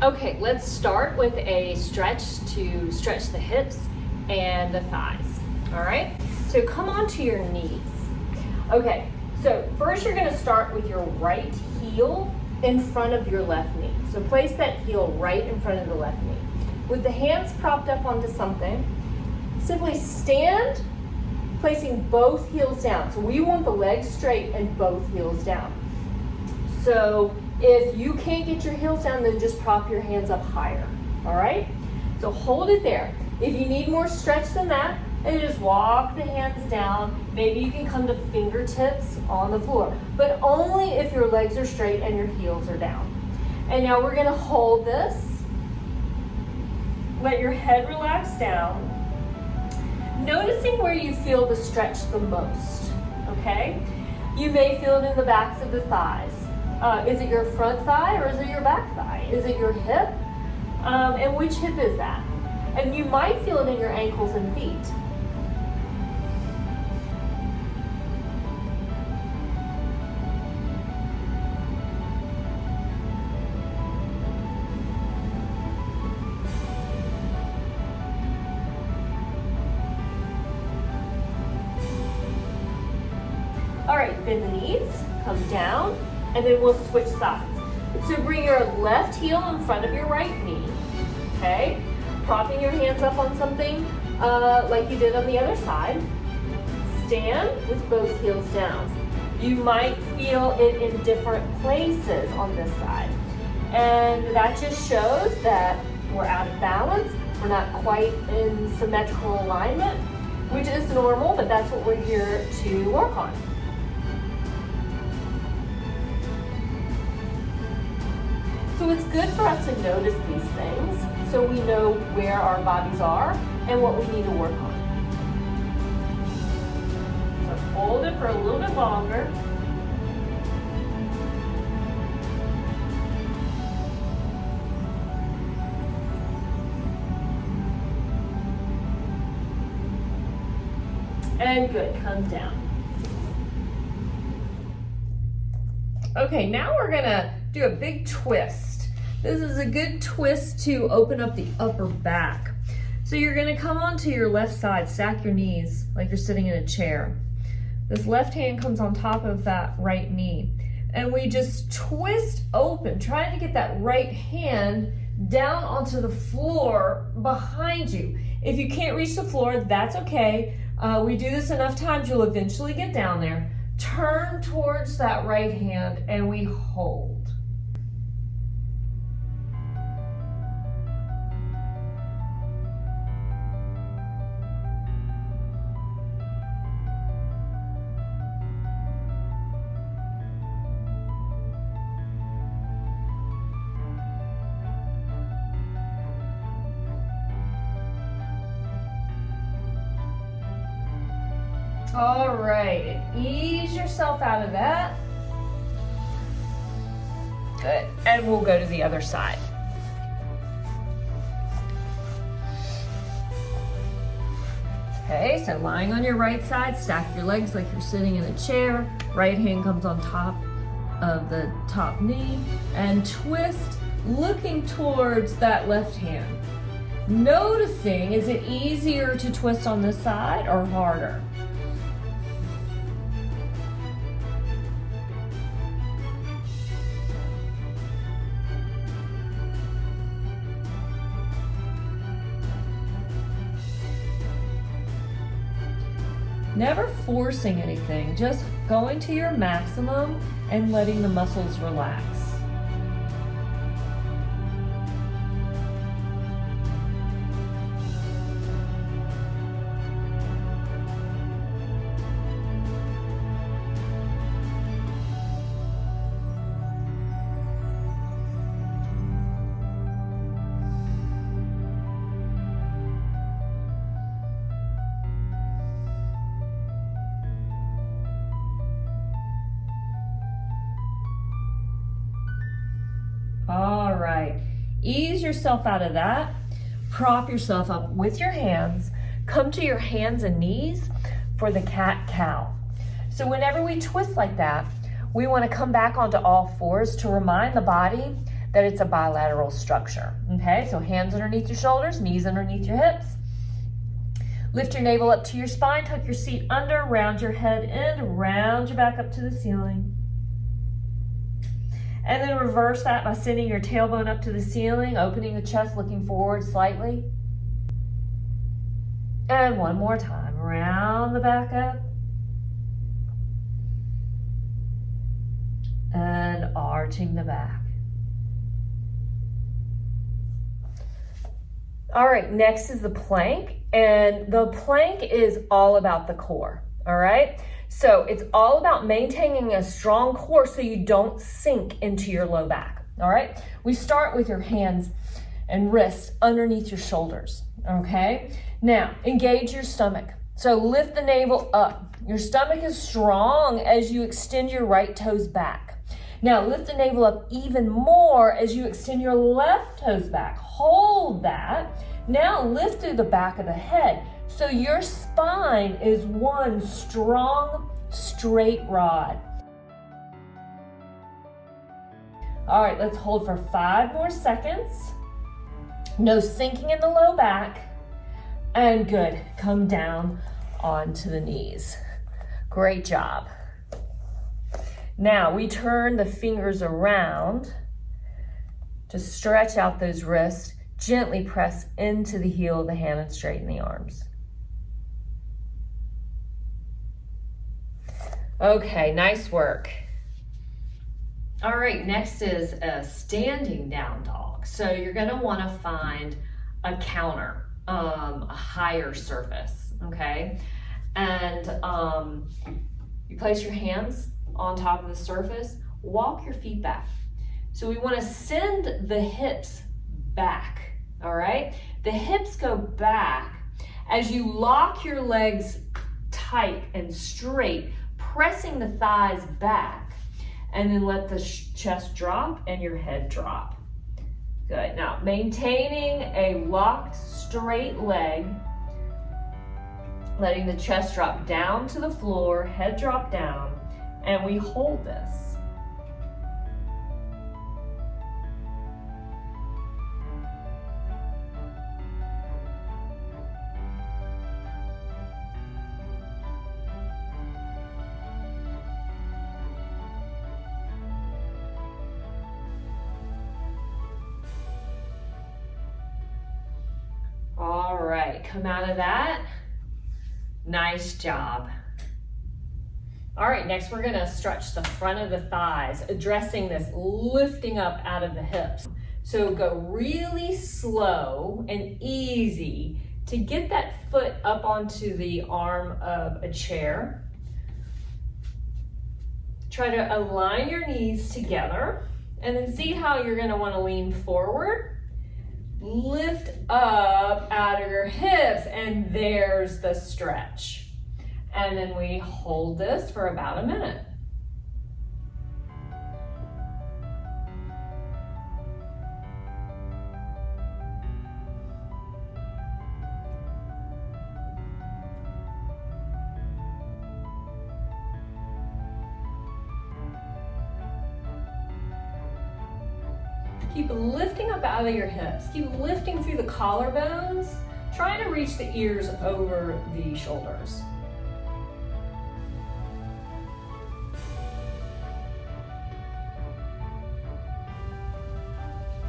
Okay, let's start with a stretch to stretch the hips and the thighs. All right, so come onto your knees. Okay, so first you're gonna start with your right heel in front of your left knee. So place that heel right in front of the left knee. With the hands propped up onto something, simply stand, placing both heels down. So we want the legs straight and both heels down. So if you can't get your heels down, then just prop your hands up higher, all right? So hold it there. If you need more stretch than that, and just walk the hands down. Maybe you can come to fingertips on the floor, but only if your legs are straight and your heels are down. And now we're gonna hold this. Let your head relax down. Noticing where you feel the stretch the most, okay? You may feel it in the backs of the thighs. Is it your front thigh or is it your back thigh? Is it your hip? And which hip is that? And you might feel it in your ankles and feet. All right, bend the knees, come down, and then we'll switch sides. So bring your left heel in front of your right knee, okay? Propping your hands up on something like you did on the other side. Stand with both heels down. You might feel it in different places on this side. And that just shows that we're out of balance. We're not quite in symmetrical alignment, which is normal, but that's what we're here to work on. So it's good for us to notice these things so we know where our bodies are and what we need to work on. So hold it for a little bit longer. And good, come down. Okay, now we're gonna do a big twist. This is a good twist to open up the upper back. So you're gonna come onto your left side, stack your knees like you're sitting in a chair. This left hand comes on top of that right knee. And we just twist open, trying to get that right hand down onto the floor behind you. If you can't reach the floor, that's okay. We do this enough times, you'll eventually get down there. Turn towards that right hand and we hold. All right, ease yourself out of that. Good, and we'll go to the other side. Okay, so lying on your right side, stack your legs like you're sitting in a chair. Right hand comes on top of the top knee and twist, looking towards that left hand. Noticing, is it easier to twist on this side or harder? Never forcing anything, just going to your maximum and letting the muscles relax. All right, ease yourself out of that. Prop yourself up with your hands. Come to your hands and knees for the cat-cow. So whenever we twist like that, we want to come back onto all fours to remind the body that it's a bilateral structure. Okay, so hands underneath your shoulders, knees underneath your hips. Lift your navel up to your spine, tuck your seat under, round your head in, round your back up to the ceiling. And then reverse that by sending your tailbone up to the ceiling, opening the chest, looking forward slightly. And one more time, round the back up. And arching the back. All right, next is the plank, and the plank is all about the core, all right? So it's all about maintaining a strong core so you don't sink into your low back, all right? We start with your hands and wrists underneath your shoulders, okay? Now, engage your stomach. So lift the navel up. Your stomach is strong as you extend your right toes back. Now, lift the navel up even more as you extend your left toes back. Hold that. Now, lift through the back of the head so your spine is one strong, straight rod. All right, let's hold for 5 more seconds. No sinking in the low back. And good. Come down onto the knees. Great job. Now we turn the fingers around to stretch out those wrists. Gently press into the heel of the hand and straighten the arms. Okay, nice work. All right, next is a standing down dog. So you're gonna wanna find a counter, a higher surface, okay? And you place your hands on top of the surface, walk your feet back. So we want to send the hips back, all right? The hips go back as you lock your legs tight and straight, pressing the thighs back, and then let the chest drop and your head drop. Good. Now, maintaining a locked straight leg, letting the chest drop down to the floor, head drop down, and we hold this. All right, come out of that. Nice job. All right, next we're gonna stretch the front of the thighs, addressing this lifting up out of the hips. So go really slow and easy to get that foot up onto the arm of a chair. Try to align your knees together and then see how you're gonna wanna lean forward. Lift up out of your hips, and there's the stretch. And then we hold this for about a minute. Keep lifting up out of your hips. Keep lifting through the collarbones, trying to reach the ears over the shoulders.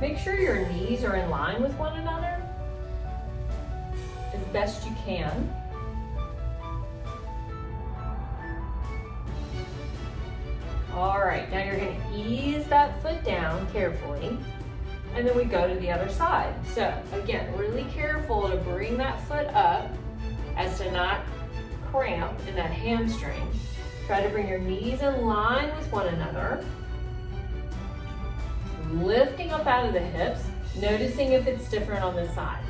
Make sure your knees are in line with one another as best you can. All right, now you're going to ease that foot down carefully, and then we go to the other side. So again, really careful to bring that foot up as to not cramp in that hamstring. Try to bring your knees in line with one another. Lifting up out of the hips, noticing if it's different on this side.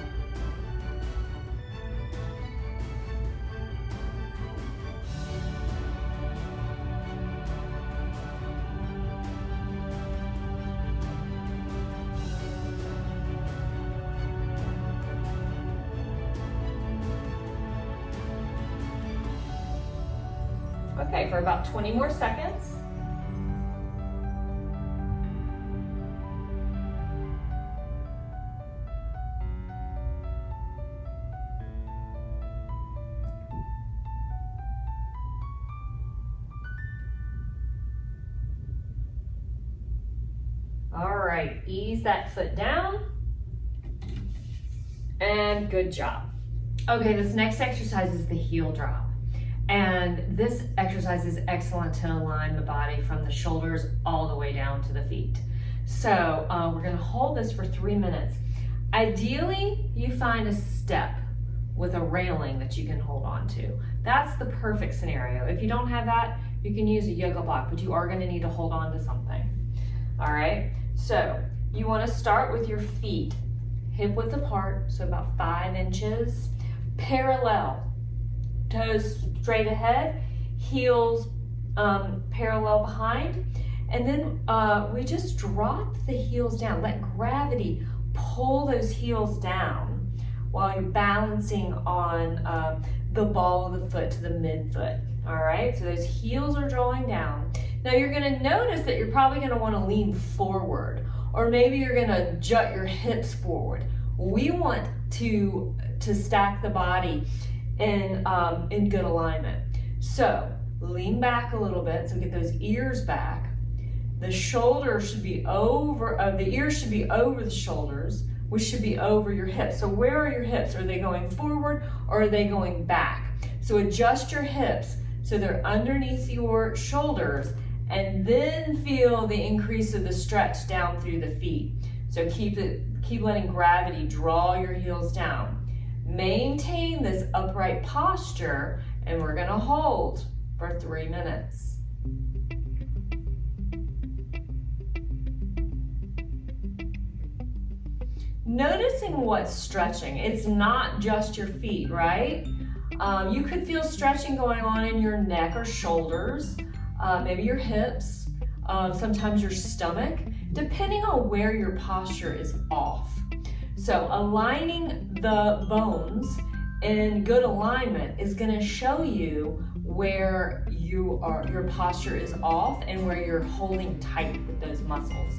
Okay, for about 20 more seconds. right, ease that foot down. And good job. Okay, this next exercise is the heel drop. And this exercise is excellent to align the body from the shoulders all the way down to the feet. So we're gonna hold this for 3 minutes. Ideally, you find a step with a railing that you can hold on to. That's the perfect scenario. If you don't have that, you can use a yoga block, but you are gonna need to hold on to something. All right, so you wanna start with your feet hip width apart, so about 5 inches, parallel, toes straight ahead, heels parallel behind, and then we just drop the heels down. Let gravity pull those heels down while you're balancing on the ball of the foot to the midfoot. All right, so those heels are drawing down. Now you're gonna notice that you're probably gonna wanna lean forward, or maybe you're gonna jut your hips forward. We want to stack the body in good alignment. So lean back a little bit, so get those ears back. The shoulders should be over, the ears should be over the shoulders, which should be over your hips. So where are your hips? Are they going forward or are they going back? So adjust your hips so they're underneath your shoulders, and then feel the increase of the stretch down through the feet. So keep letting gravity draw your heels down. Maintain this upright posture, and we're gonna hold for 3 minutes. Noticing what's stretching. It's not just your feet, right? You could feel stretching going on in your neck or shoulders, maybe your hips, sometimes your stomach, depending on where your posture is off. So aligning the bones in good alignment is going to show you where your posture is off and where you're holding tight with those muscles.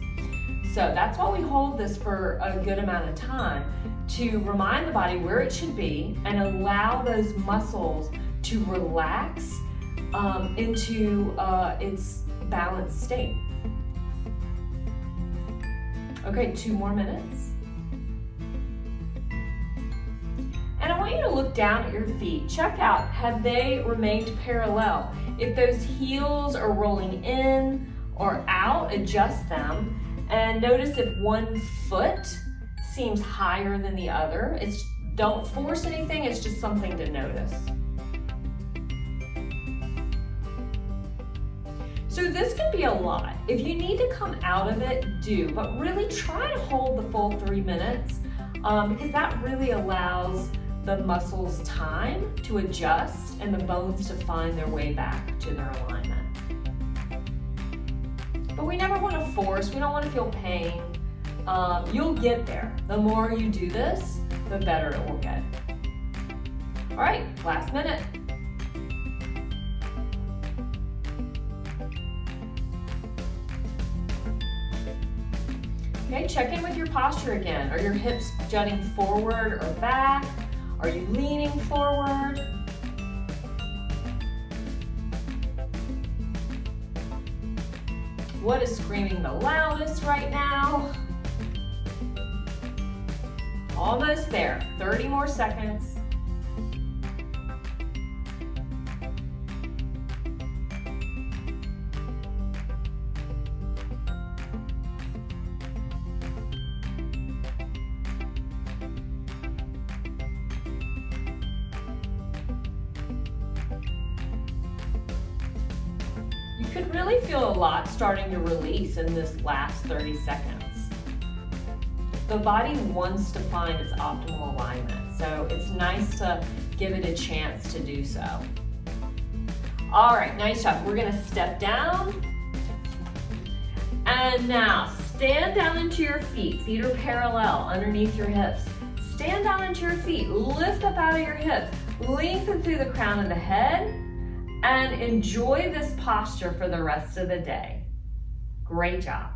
So that's why we hold this for a good amount of time, to remind the body where it should be and allow those muscles to relax into its balanced state. Okay, 2 more minutes. And I want you to look down at your feet. Check out, have they remained parallel? If those heels are rolling in or out, adjust them. And notice if one foot seems higher than the other. Don't force anything, it's just something to notice. So this can be a lot. If you need to come out of it, do, but really try to hold the full 3 minutes because that really allows the muscles time to adjust and the bones to find their way back to their alignment. But we never want to force, we don't want to feel pain. You'll get there. The more you do this, the better it will get. All right, last minute. Okay, check in with your posture again. Are your hips jutting forward or back? Are you leaning forward? What is screaming the loudest right now? Almost there, 30 more seconds. You could really feel a lot starting to release in this last 30 seconds. The body wants to find its optimal alignment, so it's nice to give it a chance to do so. All right, nice job. We're gonna step down. And now stand down into your feet. Feet are parallel underneath your hips. Stand down into your feet. Lift up out of your hips. Lengthen through the crown of the head and enjoy this posture for the rest of the day. Great job.